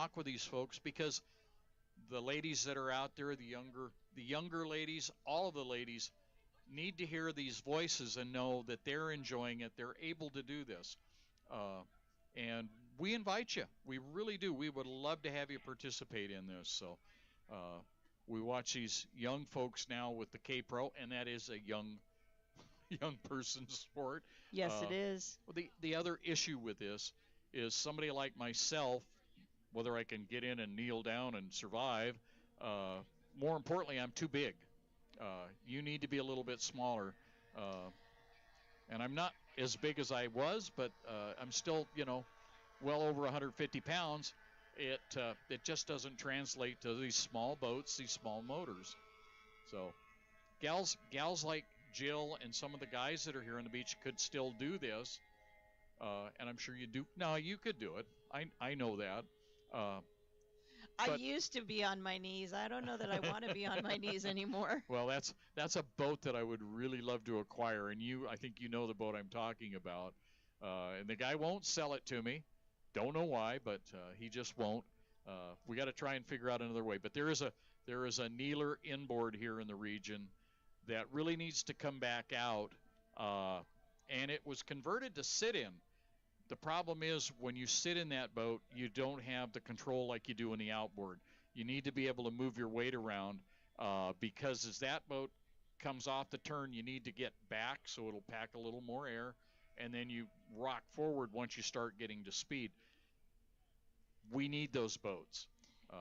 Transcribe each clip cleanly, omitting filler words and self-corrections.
talk with these folks, because the ladies that are out there, the younger ladies, all of the ladies need to hear these voices and know that they're enjoying it. They're able to do this. And we invite you. We really do. We would love to have you participate in this. So we watch these young folks now with the K-Pro, and that is a young person's sport. Yes, it is. Well, the other issue with this is somebody like myself, whether I can get in and kneel down and survive, more importantly, I'm too big. You need to be a little bit smaller. And I'm not as big as I was, but I'm still, well over 150 pounds. It just doesn't translate to these small boats, these small motors. So gals like Jill and some of the guys that are here on the beach could still do this. And I'm sure you do. No, you could do it. I know that. I used to be on my knees. I don't know that I want to be on my knees anymore. Well, that's a boat that I would really love to acquire, and I think you know the boat I'm talking about. And the guy won't sell it to me. Don't know why, but he just won't. We got to try and figure out another way. But there is a kneeler inboard here in the region that really needs to come back out, and it was converted to sit-in. The problem is when you sit in that boat, you don't have the control like you do in the outboard. You need to be able to move your weight around because as that boat comes off the turn, you need to get back so it'll pack a little more air, and then you rock forward once you start getting to speed. We need those boats.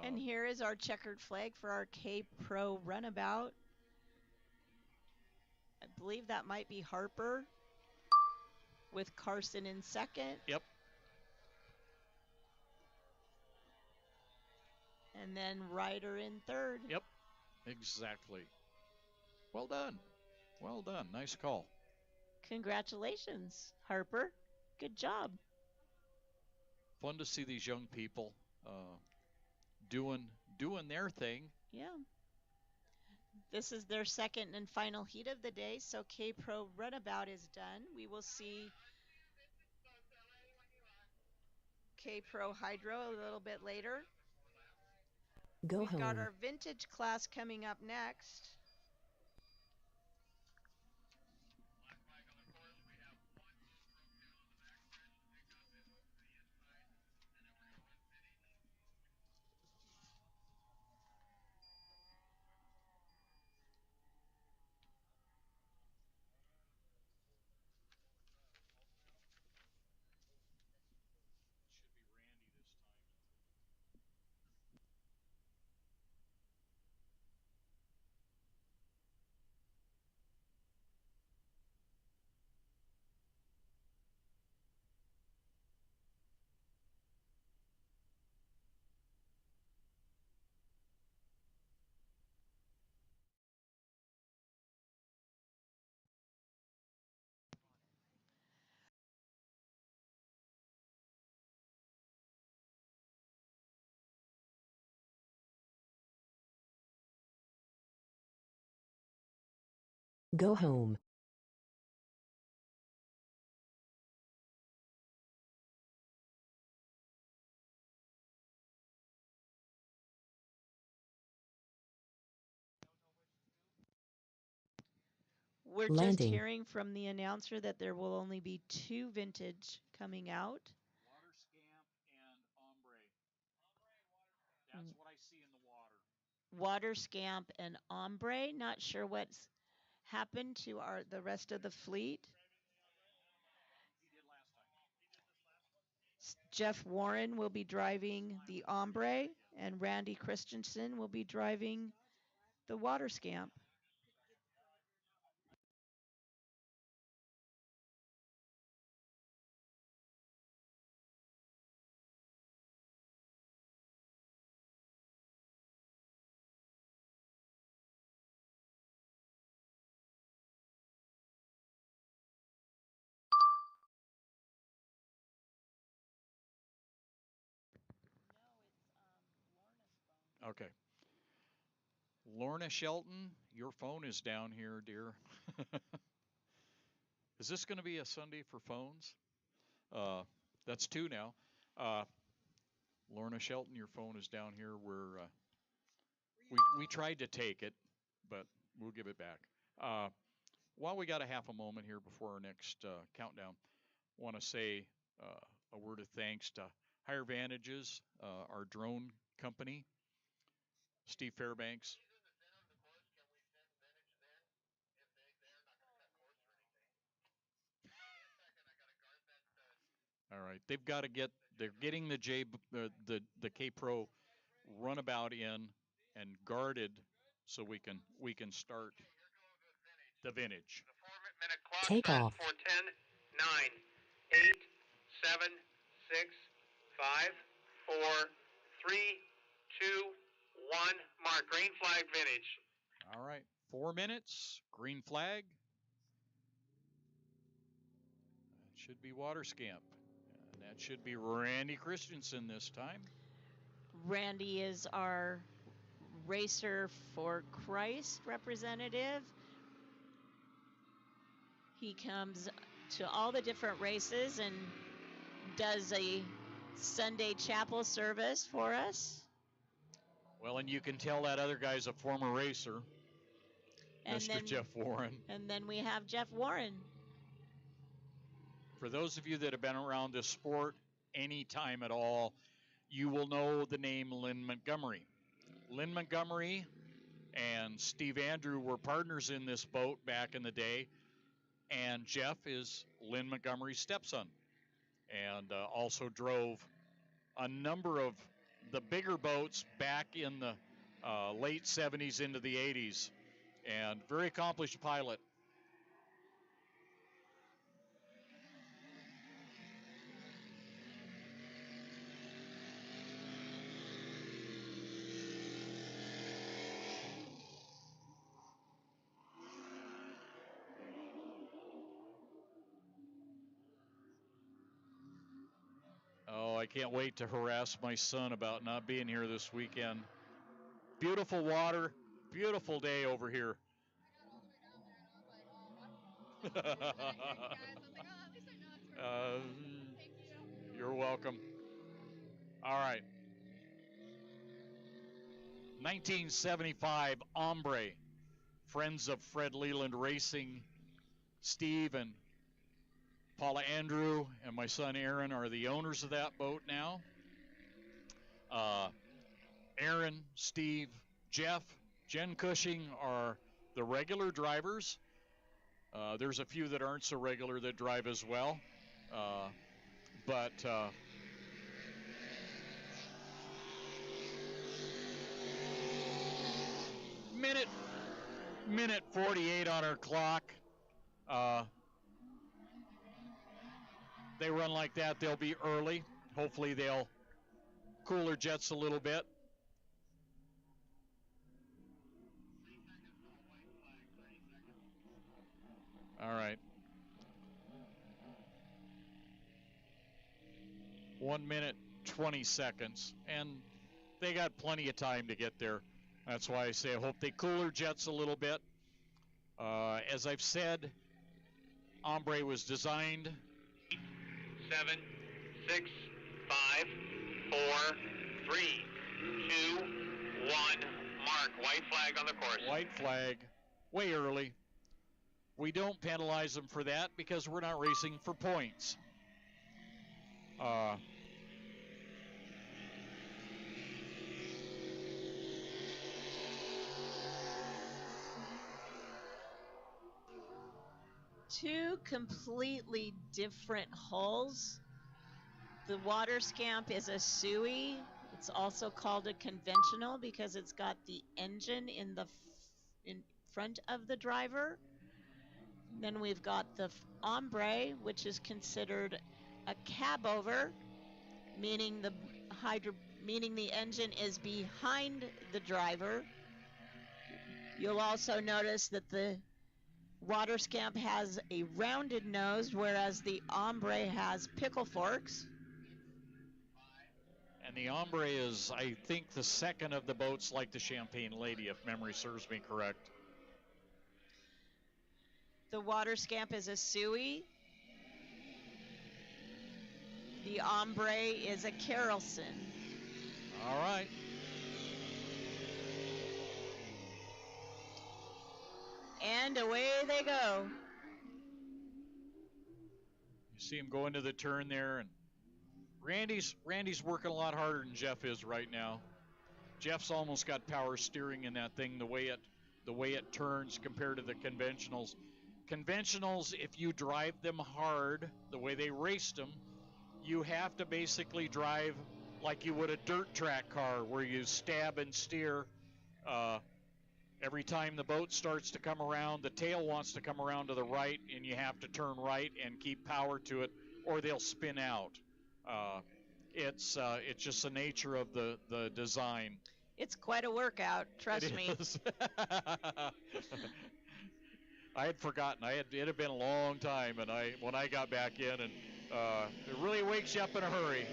And here is our checkered flag for our K-Pro runabout. I believe that might be Harper with Carson in second. Yep. And then Ryder in third. Yep, exactly. Well done. Well done. Nice call. Congratulations, Harper. Good job. Fun to see these young people doing their thing. Yeah. This is their second and final heat of the day, so K-Pro runabout is done. We will see K-Pro Hydro a little bit later. We've got our vintage class coming up next. Go home. We're just hearing from the announcer that there will only be 2 vintage coming out. Water Scamp and Ombre. That's what I see in the water. Water Scamp and Ombre. Not sure what's happened to the rest of the fleet. He did last time. Jeff Warren will be driving the Ombre, and Randy Christensen will be driving the Water Scamp. Okay. Lorna Shelton, your phone is down here, dear. Is this going to be a Sunday for phones? That's 2 now. Lorna Shelton, your phone is down here. We tried to take it, but we'll give it back. While we got a half a moment here before our next countdown, want to say a word of thanks to Higher Vantages, our drone company, Steve Fairbanks. All right, they're getting the K Pro runabout in and guarded so we can start the vintage. Take off. 4, 10, 9, 8, 7, 6, 5, 4, 3, 2, 1. Mark, green flag vintage. All right, 4 minutes, green flag. That should be Water Scamp. And that should be Randy Christensen this time. Randy is our Racer for Christ representative. He comes to all the different races and does a Sunday chapel service for us. Well, and you can tell that other guy's a former racer, And Mr. then, Jeff Warren. And then we have Jeff Warren. For those of you that have been around this sport any time at all, you will know the name Lynn Montgomery. Lynn Montgomery and Steve Andrew were partners in this boat back in the day, and Jeff is Lynn Montgomery's stepson, and also drove a number of the bigger boats back in the late 70s into the 80s, and very accomplished pilot. Oh, I can't wait to harass my son about not being here this weekend. Beautiful water, beautiful day over here. You're welcome. All right. 1975 Ombre, Friends of Fred Leland Racing. Steve and Paula Andrew and my son Aaron are the owners of that boat now. Aaron, Steve, Jeff, Jen Cushing are the regular drivers. There's a few that aren't so regular that drive as well. But minute 48 on our clock. They run like that, they'll be early. Hopefully they'll cool their jets a little bit. All right. 1 minute, 20 seconds. And they got plenty of time to get there. That's why I say I hope they cool their jets a little bit. As I've said, Ombre was designed 7, 6, 5, 4, 3, 2, 1. Mark, white flag on the course. White flag, way early. We don't penalize them for that because we're not racing for points. Two completely different hulls. The Water Scamp is a SUI. It's also called a conventional because it's got the engine in front of the driver. Then we've got the Ombre, which is considered a cab over, meaning the engine is behind the driver. You'll also notice that the Water Scamp has a rounded nose, whereas the Ombre has pickle forks. And the Ombre is, I think, the second of the boats like the Champagne Lady, if memory serves me correct. The Water Scamp is a SUI. The Ombre is a Carlson. And away they go. You see him go into the turn there, and Randy's working a lot harder than Jeff is right now. Jeff's almost got power steering in that thing, the way it turns compared to the conventionals. Conventionals, if you drive them hard, the way they raced them, you have to basically drive like you would a dirt track car, where you stab and steer. Every time the boat starts to come around, the tail wants to come around to the right, and you have to turn right and keep power to it, or they'll spin out. It's just the nature of the design. It's quite a workout, trust me. I had forgotten. It had been a long time, and when I got back in, and it really wakes you up in a hurry.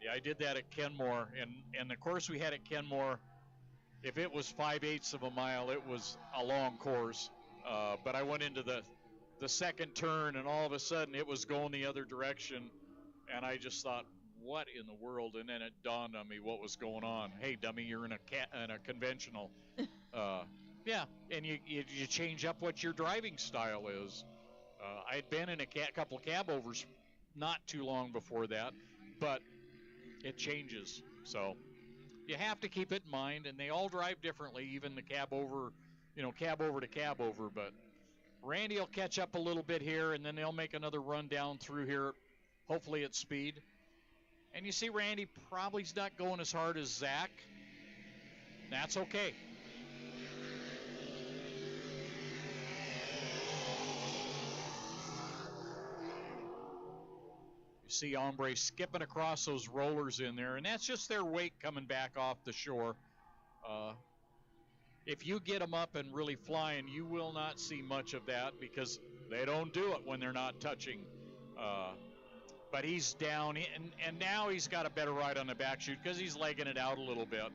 Yeah, I did that at Kenmore, and the course we had at Kenmore, if it was 5/8 of a mile, it was a long course. But I went into the second turn, and all of a sudden it was going the other direction, and I just thought, what in the world? And then it dawned on me what was going on. Hey, dummy, you're in a conventional. Yeah, and you change up what your driving style is. I had been in a couple cab overs not too long before that, but it changes. So you have to keep it in mind, and they all drive differently, even the cab over to cab over. But Randy will catch up a little bit here, and then they'll make another run down through here, hopefully at speed. And you see Randy probably's not going as hard as Zach. That's okay. You see Hombre skipping across those rollers in there, and that's just their weight coming back off the shore. If you get them up and really flying, you will not see much of that, because they don't do it when they're not touching. But he's down, and now he's got a better ride on the back chute because he's legging it out a little bit.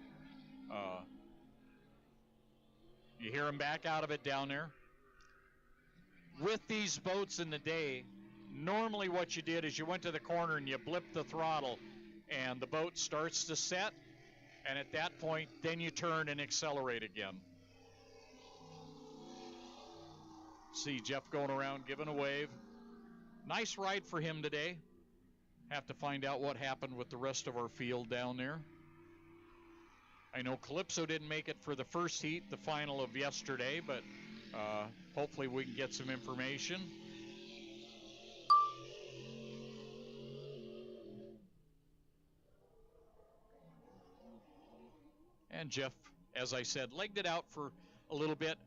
You hear him back out of it down there. With these boats in the day, normally what you did is you went to the corner and you blipped the throttle, and the boat starts to set, and at that point, then you turn and accelerate again. See Jeff going around giving a wave. Nice ride for him today. Have to find out what happened with the rest of our field down there. I know Calypso didn't make it for the first heat, the final of yesterday, but hopefully we can get some information. And Jeff, as I said, legged it out for a little bit.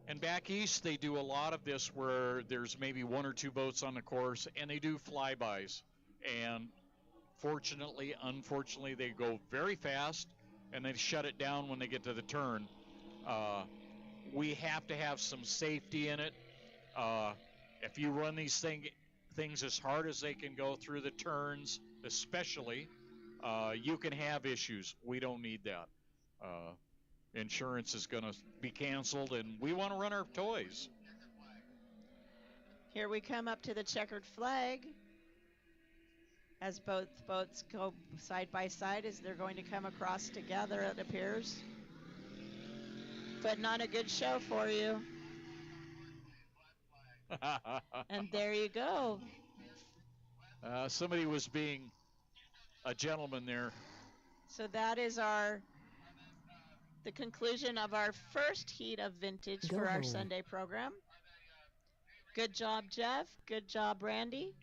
And back east, they do a lot of this where there's maybe one or two boats on the course, and they do flybys. And fortunately, unfortunately, they go very fast, and they shut it down when they get to the turn. We have to have some safety in it. If you run these things as hard as they can go through the turns, especially, you can have issues. We don't need that. Insurance is going to be canceled, and we want to run our toys. Here we come up to the checkered flag as both boats go side by side, as they're going to come across together, it appears. Putting on a good show for you. And there you go. Somebody was being a gentleman there. So that is the conclusion of our first heat of vintage for our Sunday program. Good job, Jeff. Good job, Randy.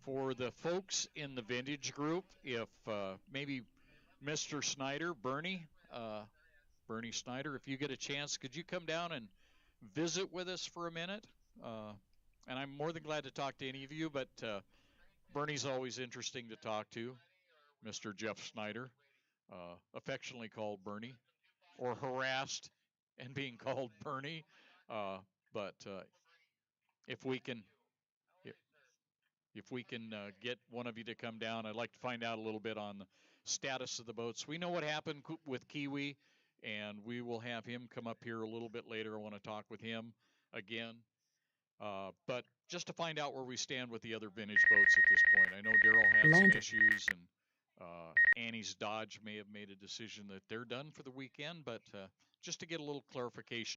For the folks in the vintage group, if maybe Mr. Snyder, Bernie Snyder, if you get a chance, could you come down and visit with us for a minute? And I'm more than glad to talk to any of you, but Bernie's always interesting to talk to, Mr. Jeff Snyder. Affectionately called Bernie, or harassed and being called Bernie. But if we can get one of you to come down, I'd like to find out a little bit on the status of the boats. We know what happened with Kiwi, and we will have him come up here a little bit later. I want to talk with him again. But just to find out where we stand with the other vintage boats at this point. I know Daryl had some Landed. issues, and Annie's Dodge may have made a decision that they're done for the weekend, but just to get a little clarification.